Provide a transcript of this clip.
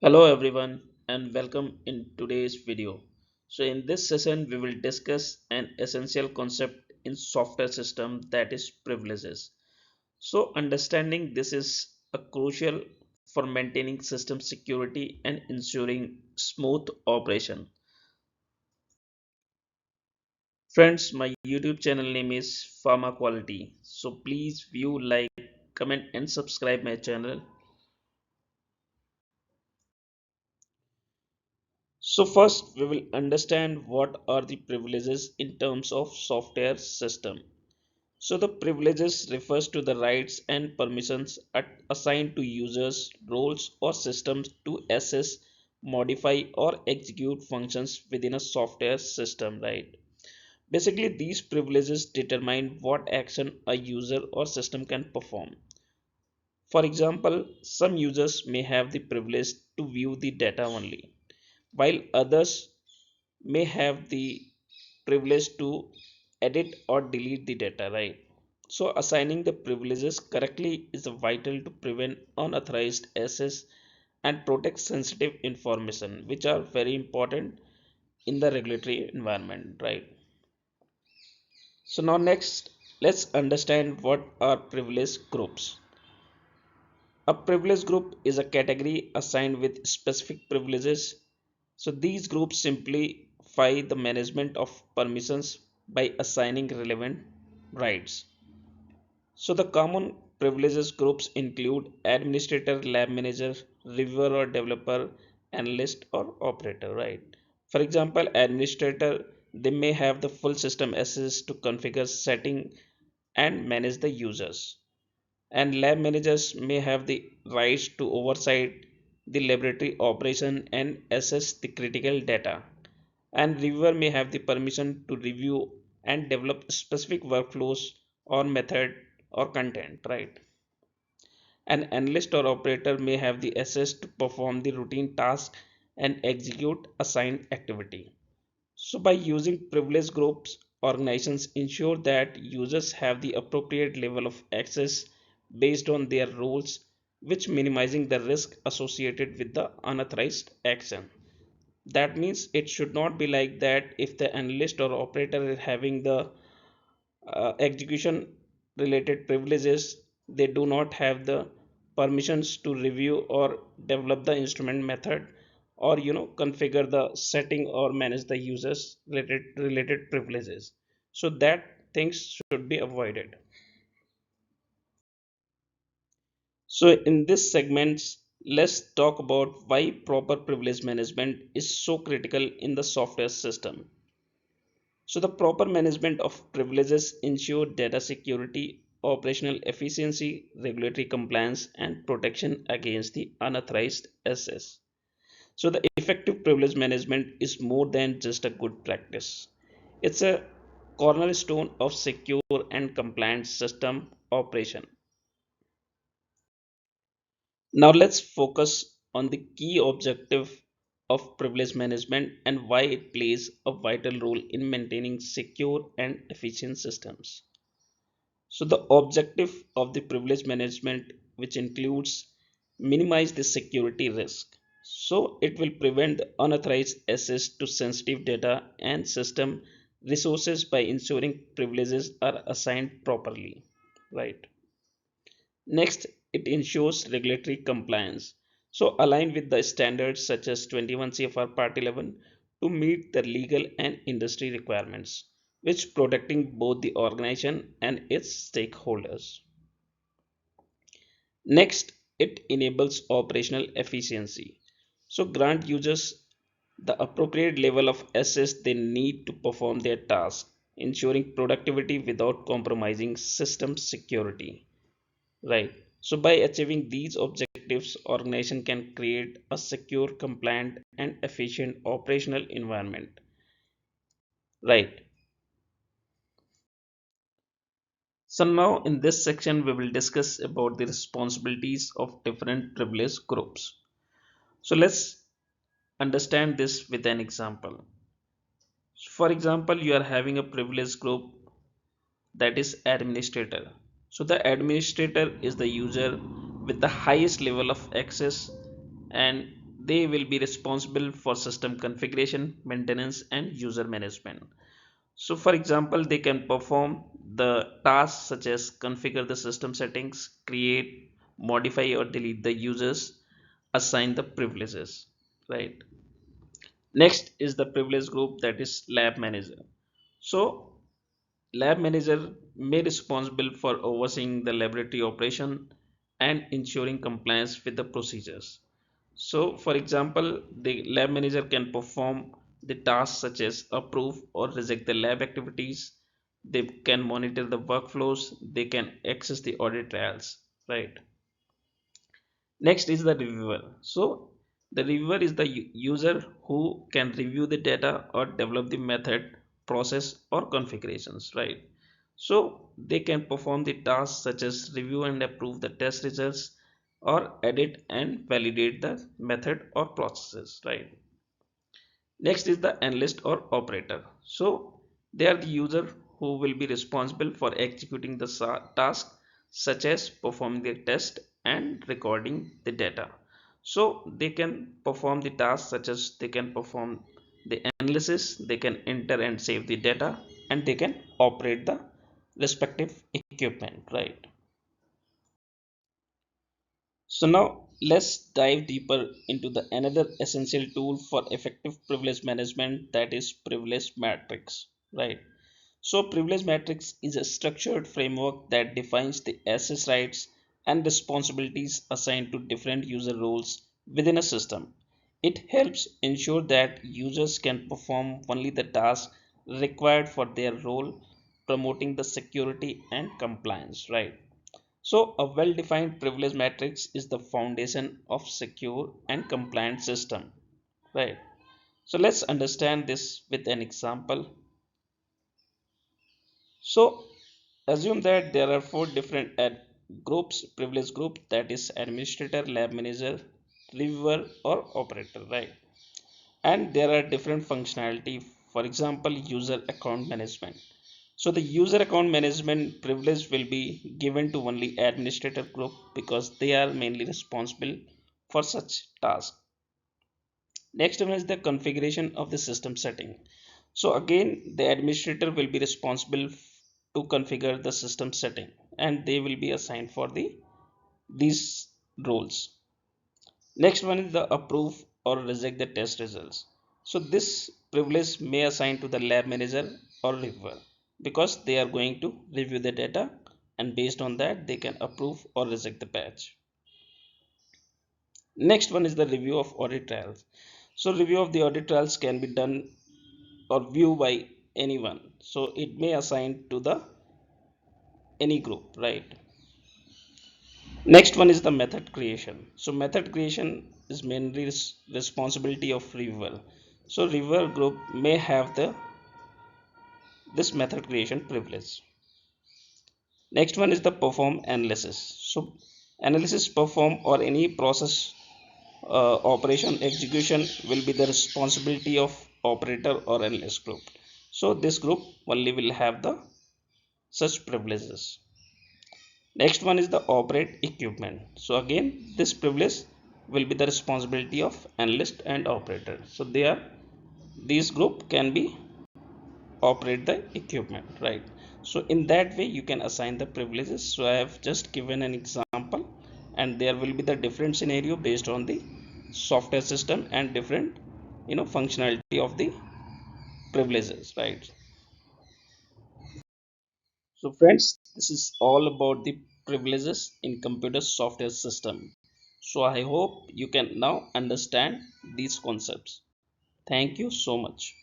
Hello everyone and welcome in today's video. So in this session we will discuss an essential concept in software system, that is privileges. So understanding this is a crucial for maintaining system security and ensuring smooth operation. Friends, my YouTube channel name is Pharma Quality. So please view, like, comment and subscribe my channel. So first we will understand what are the privileges in terms of software system. So the privileges refers to the rights and permissions assigned to users, roles or systems to access, modify or execute functions within a software system, right? Basically these privileges determine what action a user or system can perform. For example, some users may have the privilege to view the data only, while others may have the privilege to edit or delete the data, right? So assigning the privileges correctly is vital to prevent unauthorized access and protect sensitive information, which are very important in the regulatory environment, right? So now next, let's understand what are privilege groups. A privilege group is a category assigned with specific privileges. So these groups simplify the management of permissions by assigning relevant rights. So the common privileges groups include administrator, lab manager, reviewer or developer, analyst or operator, right? For example, administrator, they may have the full system access to configure setting and manage the users, and lab managers may have the rights to oversight the laboratory operation and assess the critical data, and reviewer may have the permission to review and develop specific workflows or method or content, right? An analyst or operator may have the access to perform the routine task and execute assigned activity. So by using privilege groups, organizations ensure that users have the appropriate level of access based on their roles, which minimizing the risk associated with the unauthorized action. That means it should not be like that if the analyst or operator is having the execution related privileges, they do not have the permissions to review or develop the instrument method, or configure the setting or manage the users related privileges. So that things should be avoided. So in this segments, let's talk about why proper privilege management is so critical in the software system. So the proper management of privileges ensure data security, operational efficiency, regulatory compliance, and protection against the unauthorized access. So the effective privilege management is more than just a good practice. It's a cornerstone of secure and compliant system operation. Now let's focus on the key objective of privilege management and why it plays a vital role in maintaining secure and efficient systems. So the objective of the privilege management, which includes minimize the security risk. So it will prevent the unauthorized access to sensitive data and system resources by ensuring privileges are assigned properly. Right. Next, it ensures regulatory compliance. So align with the standards such as 21 CFR Part 11 to meet the legal and industry requirements, which protecting both the organization and its stakeholders. Next, it enables operational efficiency. So grant users the appropriate level of access they need to perform their task, ensuring productivity without compromising system security. Right. So by achieving these objectives, organization can create a secure, compliant, and efficient operational environment. Right. So now in this section we will discuss about the responsibilities of different privilege groups. So let's understand this with an example. For example, you are having a privilege group, that is administrator. So the administrator is the user with the highest level of access and they will be responsible for system configuration, maintenance, and user management. So for example, they can perform the tasks such as configure the system settings, create, modify or delete the users, assign the privileges, right? Next is the privilege group, that is lab manager. So lab manager may responsible for overseeing the laboratory operation and ensuring compliance with the procedures. So for example, the lab manager can perform the tasks such as approve or reject the lab activities. They can monitor the workflows. They can access the audit trials, right? Next is the reviewer. So the reviewer is the user who can review the data or develop the method, process or configurations, right? So they can perform the tasks such as review and approve the test results or edit and validate the method or processes, right? Next is the analyst or operator. So they are the user who will be responsible for executing the task such as performing the test and recording the data. So they can perform the tasks such as they can perform the analysis, they can enter and save the data, and they can operate the respective equipment, right? So now let's dive deeper into the another essential tool for effective privilege management, that is privilege matrix, right? So privilege matrix is a structured framework that defines the access rights and responsibilities assigned to different user roles within a system. It helps ensure that users can perform only the tasks required for their role, promoting the security and compliance, right? So, a well defined privilege matrix is the foundation of secure and compliant system, right? So, let's understand this with an example. So, assume that there are four different groups, privilege group, that is administrator, lab manager, reviewer or operator, right? And there are different functionality, for example user account management. So the user account management privilege will be given to only administrator group because they are mainly responsible for such task. Next one is the configuration of the system setting. So again the administrator will be responsible to configure the system setting, and they will be assigned for these roles. Next one is the approve or reject the test results. So this privilege may assign to the lab manager or reviewer because they are going to review the data, and based on that they can approve or reject the batch. Next one is the review of audit trials. So review of the audit trials can be done or view by anyone. So it may assign to the any group, right? Next one is the method creation. So method creation is mainly responsibility of reviewer. So reviewer group may have the this method creation privilege. Next one is the perform analysis. So analysis perform or any process operation execution will be the responsibility of operator or analyst group. So this group only will have the such privileges. Next one is the operate equipment. So again this privilege will be the responsibility of analyst and operator. So they are these group can be operate the equipment, right? So in that way you can assign the privileges. So I have just given an example, and there will be the different scenario based on the software system and different functionality of the privileges, right? So friends, this is all about the privileges in computer software system. So I hope you can now understand these concepts. Thank you so much.